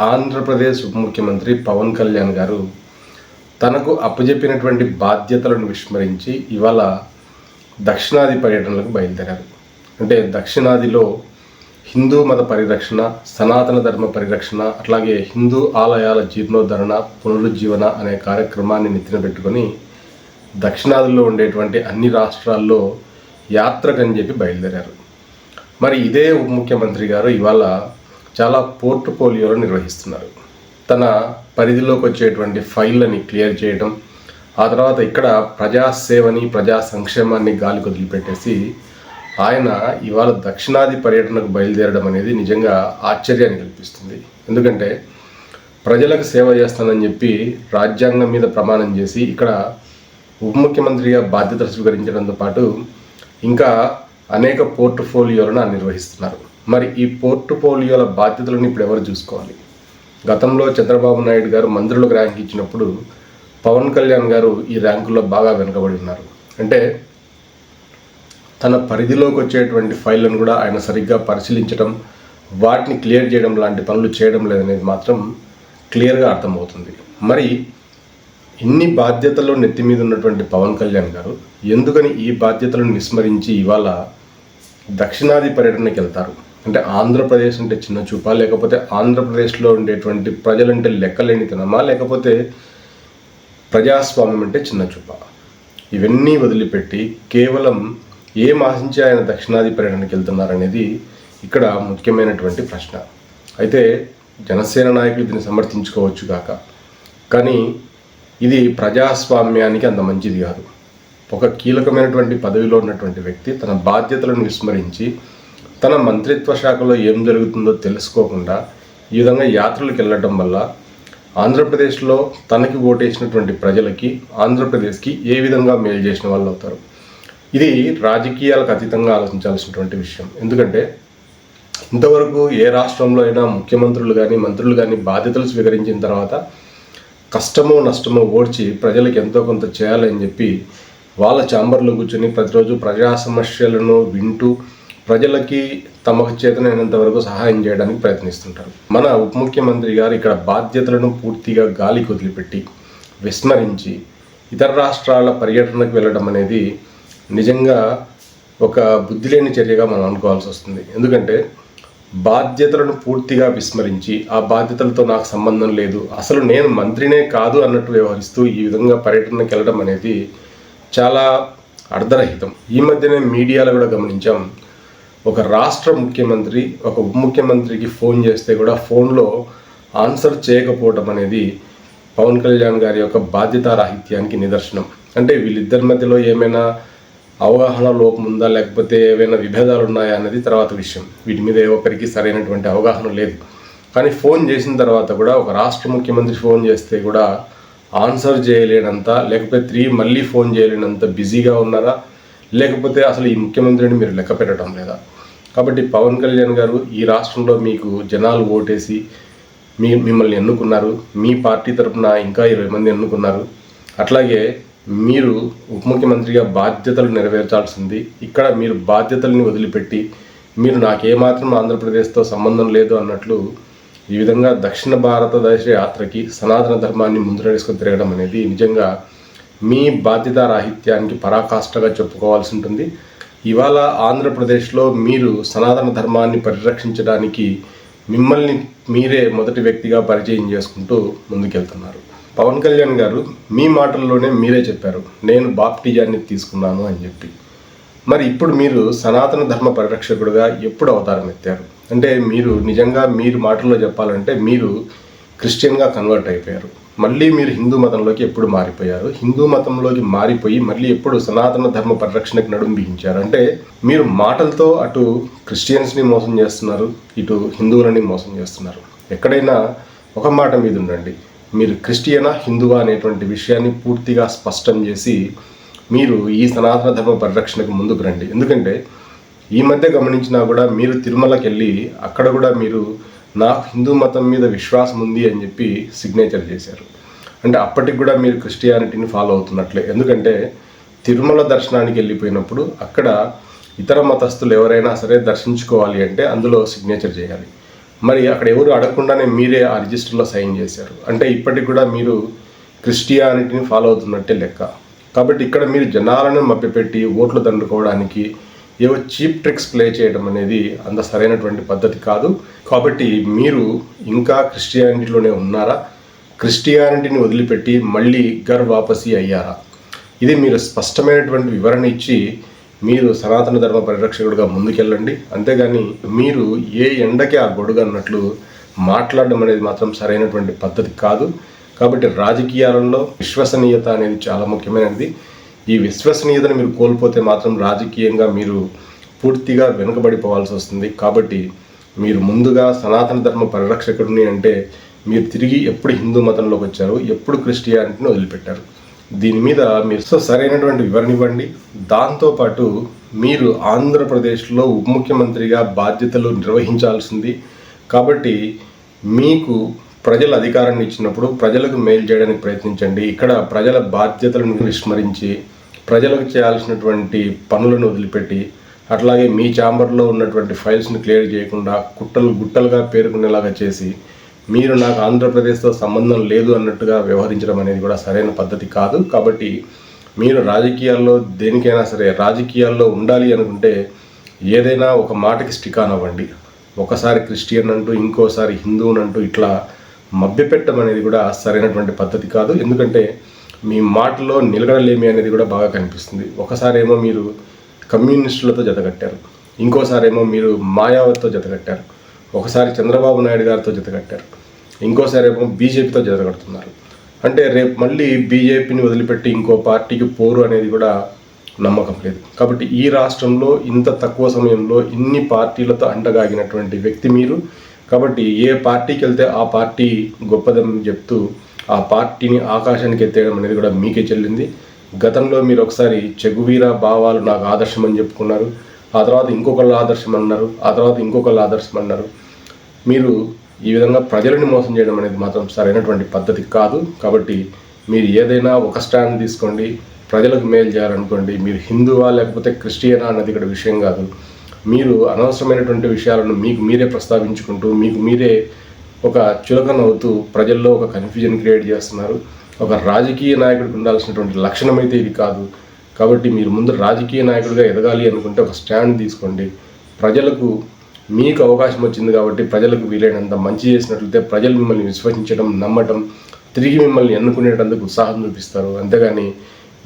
ఆంధ్రప్రదేశ్ ఉప ముఖ్యమంత్రి పవన్ కళ్యాణ్ గారు తనకు అప్పజెప్పినటువంటి బాధ్యతలను విస్మరించి ఇవాళ దక్షిణాది పర్యటనలకు బయలుదేరారు. అంటే దక్షిణాదిలో హిందూ మత పరిరక్షణ, సనాతన ధర్మ పరిరక్షణ, అట్లాగే హిందూ ఆలయాల జీర్ణోద్ధరణ, పునరుజ్జీవన అనే కార్యక్రమాన్ని నెత్తిన పెట్టుకొని దక్షిణాదిలో ఉండేటువంటి అన్ని రాష్ట్రాల్లో యాత్రకని చెప్పి బయలుదేరారు. మరి ఇదే ఉప ముఖ్యమంత్రి గారు ఇవాళ చాలా పోర్ట్ఫోలియోలు నిర్వహిస్తున్నారు. తన పరిధిలోకి వచ్చేటువంటి ఫైళ్ళని క్లియర్ చేయడం, ఆ తర్వాత ఇక్కడ ప్రజాసేవని, ప్రజా సంక్షేమాన్ని గాలి వదిలిపెట్టేసి ఆయన ఇవాళ దక్షిణాది పర్యటనకు బయలుదేరడం అనేది నిజంగా ఆశ్చర్యాన్ని కల్పిస్తుంది. ఎందుకంటే ప్రజలకు సేవ చేస్తానని చెప్పి రాజ్యాంగం మీద ప్రమాణం చేసి ఇక్కడ ఉప ముఖ్యమంత్రిగా బాధ్యతలు స్వీకరించడంతో పాటు ఇంకా అనేక పోర్ట్ఫోలియోలను నిర్వహిస్తున్నారు. మరి ఈ పోర్ట్ఫోలియోల బాధ్యతలను ఇప్పుడు ఎవరు చూసుకోవాలి? గతంలో చంద్రబాబు నాయుడు గారు మంత్రులకు ర్యాంక్ ఇచ్చినప్పుడు పవన్ కళ్యాణ్ గారు ఈ ర్యాంకుల్లో బాగా వెనుకబడి ఉన్నారు. అంటే తన పరిధిలోకి వచ్చేటువంటి ఫైళ్ళను కూడా ఆయన సరిగ్గా పరిశీలించడం, వాటిని క్లియర్ చేయడం లాంటి పనులు చేయడం లేదనేది మాత్రం క్లియర్గా అర్థమవుతుంది. మరి ఇన్ని బాధ్యతల్లో నెత్తి మీద ఉన్నటువంటి పవన్ కళ్యాణ్ గారు ఎందుకని ఈ బాధ్యతలను విస్మరించి ఇవాళ దక్షిణాది పర్యటనకి వెళ్తారు? అంటే ఆంధ్రప్రదేశ్ అంటే చిన్న చూపా, లేకపోతే ఆంధ్రప్రదేశ్లో ఉండేటువంటి ప్రజలంటే లెక్కలేనితనమా, లేకపోతే ప్రజాస్వామ్యం అంటే చిన్న చూపా? ఇవన్నీ వదిలిపెట్టి కేవలం ఏం ఆశించి ఆయన దక్షిణాది పర్యటనకి వెళ్తున్నారనేది ఇక్కడ ముఖ్యమైనటువంటి ప్రశ్న. అయితే జనసేన నాయకులు దీన్ని సమర్థించుకోవచ్చు కాక, కానీ ఇది ప్రజాస్వామ్యానికి అంత మంచిది కాదు. ఒక కీలకమైనటువంటి పదవిలో ఉన్నటువంటి వ్యక్తి తన బాధ్యతలను విస్మరించి తన మంత్రిత్వ శాఖలో ఏం జరుగుతుందో తెలుసుకోకుండా ఈ విధంగా యాత్రలకు వెళ్ళడం వల్ల ఆంధ్రప్రదేశ్లో తనకి ఓటేసినటువంటి ప్రజలకి, ఆంధ్రప్రదేశ్కి ఏ విధంగా మేలు చేసిన వాళ్ళు అవుతారు? ఇది రాజకీయాలకు అతీతంగా ఆలోచించాల్సినటువంటి విషయం. ఎందుకంటే ఇంతవరకు ఏ రాష్ట్రంలో అయినా ముఖ్యమంత్రులు కానీ మంత్రులు కానీ బాధ్యతలు స్వీకరించిన తర్వాత కష్టమో నష్టమో ఓడ్చి ప్రజలకు ఎంతో కొంత చేయాలని చెప్పి వాళ్ళ ఛాంబర్లో కూర్చొని ప్రతిరోజు ప్రజా సమస్యలను వింటూ ప్రజలకి తమకు చేతనైనంత వరకు సహాయం చేయడానికి ప్రయత్నిస్తుంటారు. మన ఉప ముఖ్యమంత్రి గారు ఇక్కడ బాధ్యతలను పూర్తిగా గాలికి వదిలిపెట్టి విస్మరించి ఇతర రాష్ట్రాల పర్యటనకు వెళ్ళడం అనేది నిజంగా ఒక బుద్ధి లేని చర్యగా మనం అనుకోవాల్సి వస్తుంది. ఎందుకంటే బాధ్యతలను పూర్తిగా విస్మరించి ఆ బాధ్యతలతో నాకు సంబంధం లేదు, అసలు నేను మంత్రినే కాదు అన్నట్టు వ్యవహరిస్తూ ఈ విధంగా పర్యటనకు వెళ్ళడం అనేది చాలా అర్ధరహితం. ఈ మధ్యనే మీడియాలో కూడా గమనించాం, ఒక రాష్ట్ర ముఖ్యమంత్రి ఒక ఉప ముఖ్యమంత్రికి ఫోన్ చేస్తే కూడా ఫోన్లో ఆన్సర్ చేయకపోవడం అనేది పవన్ కళ్యాణ్ గారి యొక్క బాధ్యతారాహిత్యానికి నిదర్శనం. అంటే వీళ్ళిద్దరి మధ్యలో ఏమైనా అవగాహన లోపం ఉందా, లేకపోతే ఏవైనా విభేదాలు ఉన్నాయా అనేది తర్వాత విషయం. వీటి మీద ఏ ఒక్కరికి సరైనటువంటి అవగాహన లేదు. కానీ ఫోన్ చేసిన తర్వాత కూడా ఒక రాష్ట్ర ముఖ్యమంత్రి ఫోన్ చేస్తే కూడా ఆన్సర్ చేయలేనంత, లేకపోతే మళ్ళీ ఫోన్ చేయలేనంత బిజీగా ఉన్నారా, లేకపోతే అసలు ఈ ముఖ్యమంత్రిని మీరు లెక్క పెట్టడం లేదా? కాబట్టి పవన్ కళ్యాణ్ గారు ఈ రాష్ట్రంలో మీకు జనాలు ఓటేసి మిమ్మల్ని ఎన్నుకున్నారు, మీ పార్టీ తరఫున ఇంకా 20 మంది ఎన్నుకున్నారు. అట్లాగే మీరు ఉప ముఖ్యమంత్రిగా బాధ్యతలు నెరవేర్చాల్సింది. ఇక్కడ మీరు బాధ్యతల్ని వదిలిపెట్టి మీరు నాకేమాత్రం ఆంధ్రప్రదేశ్తో సంబంధం లేదు అన్నట్లు ఈ విధంగా దక్షిణ భారతదేశ యాత్రకి సనాతన ధర్మాన్ని ముందు నడుచుకొని తిరగడం అనేది నిజంగా మీ బాధ్యతారాహిత్యానికి పరాకాష్ఠగా చెప్పుకోవాల్సి ఉంటుంది. ఇవాళ ఆంధ్రప్రదేశ్లో మీరు సనాతన ధర్మాన్ని పరిరక్షించడానికి మిమ్మల్ని మీరే మొదటి వ్యక్తిగా పరిచయం చేసుకుంటూ ముందుకెళ్తున్నారు. పవన్ కళ్యాణ్ గారు మీ మాటల్లోనే మీరే చెప్పారు, నేను బాప్టిజాన్ని తీసుకున్నాను అని చెప్పి. మరి ఇప్పుడు మీరు సనాతన ధర్మ పరిరక్షకుడుగా ఎప్పుడు అవతారం ఎత్తారు? అంటే మీరు నిజంగా మీరు మాటల్లో చెప్పాలంటే మీరు క్రిస్టియన్గా కన్వర్ట్ అయిపోయారు, మళ్ళీ మీరు హిందూ మతంలోకి ఎప్పుడు మారిపోయారు? హిందూ మతంలోకి మారిపోయి మళ్ళీ ఎప్పుడు సనాతన ధర్మ పరిరక్షణకు నడుం బిగించారు? అంటే మీరు మాటలతో అటు క్రిస్టియన్స్ని మోసం చేస్తున్నారు, ఇటు హిందువులని మోసం చేస్తున్నారు. ఎక్కడైనా ఒక మాట మీద ఉండండి, మీరు క్రిస్టియనా హిందువా అనేటువంటి విషయాన్ని పూర్తిగా స్పష్టం చేసి మీరు ఈ సనాతన ధర్మ పరిరక్షణకు ముందుకు రండి. ఎందుకంటే ఈ మధ్య గమనించినా కూడా మీరు తిరుమలకి వెళ్ళి అక్కడ కూడా మీరు నాకు హిందూ మతం మీద విశ్వాసం ఉంది అని చెప్పి సిగ్నేచర్ చేశారు. అంటే అప్పటికి కూడా మీరు క్రిస్టియానిటీని ఫాలో అవుతున్నట్లే. ఎందుకంటే తిరుమల దర్శనానికి వెళ్ళిపోయినప్పుడు అక్కడ ఇతర మతస్థులు ఎవరైనా సరే దర్శించుకోవాలి అంటే అందులో సిగ్నేచర్ చేయాలి. మరి అక్కడ ఎవరు అడగకుండానే మీరే ఆ రిజిస్టర్లో సైన్ చేశారు అంటే ఇప్పటికి కూడా మీరు క్రిస్టియానిటీని ఫాలో అవుతున్నట్టే లెక్క. కాబట్టి ఇక్కడ మీరు జనాలను మభ్యపెట్టి ఓట్లు దండుకోవడానికి ఏవో చీప్ ట్రిక్స్ ప్లే చేయడం అనేది అంత సరైనటువంటి పద్ధతి కాదు. కాబట్టి మీరు ఇంకా క్రిస్టియానిటీలోనే ఉన్నారా, క్రిస్టియానిటీని వదిలిపెట్టి మళ్ళీ ఘర్ వాపసీ అయ్యారా? ఇది మీరు స్పష్టమైనటువంటి వివరణ ఇచ్చి మీరు సనాతన ధర్మ పరిరక్షకుడిగా ముందుకెళ్ళండి. అంతేగాని మీరు ఏ ఎండకి ఆ గొడుగు అన్నట్లు మాట్లాడడం అనేది మాత్రం సరైనటువంటి పద్ధతి కాదు. కాబట్టి రాజకీయాలలో విశ్వసనీయత అనేది చాలా ముఖ్యమైనది. ఈ విశ్వసనీయతను మీరు కోల్పోతే మాత్రం రాజకీయంగా మీరు పూర్తిగా వెనుకబడిపోవాల్సి వస్తుంది. కాబట్టి మీరు ముందుగా సనాతన ధర్మ పరిరక్షకుడిని అంటే మీరు తిరిగి ఎప్పుడు హిందూ మతంలోకి వచ్చారు, ఎప్పుడు క్రిస్టియానిటీని వదిలిపెట్టారు, దీని మీద మీరు సరైనటువంటి వివరణ ఇవ్వండి. దాంతోపాటు మీరు ఆంధ్రప్రదేశ్లో ఉప ముఖ్యమంత్రిగా బాధ్యతలు నిర్వహించాల్సింది. కాబట్టి మీకు ప్రజల అధికారాన్ని ఇచ్చినప్పుడు ప్రజలకు మేలు చేయడానికి ప్రయత్నించండి. ఇక్కడ ప్రజల బాధ్యతలను విస్మరించి ప్రజలకు చేయాల్సినటువంటి పనులను వదిలిపెట్టి అట్లాగే మీ ఛాంబర్లో ఉన్నటువంటి ఫైల్స్ని క్లియర్ చేయకుండా గుట్టలుగా పేర్కొనేలాగా చేసి మీరు నాకు ఆంధ్రప్రదేశ్తో సంబంధం లేదు అన్నట్టుగా వ్యవహరించడం అనేది కూడా సరైన పద్ధతి కాదు. కాబట్టి మీరు రాజకీయాల్లో దేనికైనా సరే రాజకీయాల్లో ఉండాలి అనుకుంటే ఏదైనా ఒక మాటకి స్టిక్ ఆన్ అవ్వండి. ఒకసారి క్రిస్టియన్ అంటూ ఇంకోసారి హిందువునంటూ ఇట్లా మభ్యపెట్టడం అనేది కూడా సరైనటువంటి పద్ధతి కాదు. ఎందుకంటే మీ మాటలో నిలకడలేమి అనేది కూడా బాగా కనిపిస్తుంది. ఒకసారి ఏమో మీరు కమ్యూనిస్టులతో జతకట్టారు, ఇంకోసారి ఏమో మీరు మాయావతితో జతకట్టారు, ఒకసారి చంద్రబాబు నాయుడు గారితో జతకట్టారు, ఇంకోసారి ఏమో బీజేపీతో జతకడుతున్నారు. అంటే రేపు మళ్ళీ బీజేపీని వదిలిపెట్టి ఇంకో పార్టీకి పోరు అనేది కూడా నమ్మకం లేదు. కాబట్టి ఈ రాష్ట్రంలో ఇంత తక్కువ సమయంలో ఇన్ని పార్టీలతో అంటగాగినటువంటి వ్యక్తి మీరు. కాబట్టి ఏ పార్టీకి వెళ్తే ఆ పార్టీ గొప్పదని చెప్తూ ఆ పార్టీని ఆకాశానికి ఎత్తేయడం అనేది కూడా మీకే చెల్లింది. గతంలో మీరు ఒకసారి చెగువీరా భావాలు నాకు ఆదర్శం అని చెప్పుకున్నారు, ఆ తర్వాత ఇంకొకళ్ళు ఆదర్శం అన్నారు, ఆ తర్వాత ఇంకొకళ్ళు ఆదర్శం అన్నారు. మీరు ఈ విధంగా ప్రజలను మోసం చేయడం అనేది మాత్రం సరైనటువంటి పద్ధతి కాదు. కాబట్టి మీరు ఏదైనా ఒక స్టాండ్ తీసుకోండి, ప్రజలకు మేలు చేయాలనుకోండి. మీరు హిందువా లేకపోతే క్రిస్టియనా అన్నది ఇక్కడ విషయం కాదు. మీరు అనవసరమైనటువంటి విషయాలను మీకు మీరే ప్రస్తావించుకుంటూ మీకు మీరే ఒక చులకన అవుతూ ప్రజల్లో ఒక కన్ఫ్యూజన్ క్రియేట్ చేస్తున్నారు. ఒక రాజకీయ నాయకుడికి ఉండాల్సినటువంటి లక్షణం అయితే ఇది కాదు. కాబట్టి మీరు ముందు రాజకీయ నాయకుడిగా ఎదగాలి అనుకుంటే ఒక స్టాండ్ తీసుకోండి. ప్రజలకు మీకు అవకాశం వచ్చింది కాబట్టి ప్రజలకు వీలైనంత మంచి చేసినట్లయితే ప్రజలు మిమ్మల్ని విశ్వసించడం, నమ్మటం, తిరిగి మిమ్మల్ని ఎన్నుకునేటందుకు ఉత్సాహం చూపిస్తారు. అంతేగాని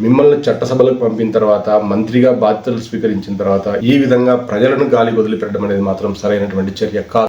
మిమ్మల్ని చట్టసభలకు పంపిన తర్వాత మంత్రిగా బాధ్యతలు స్వీకరించిన తర్వాత ఈ విధంగా ప్రజలను గాలి వదిలిపెట్టడం అనేది మాత్రం సరైనటువంటి చర్య కాదు.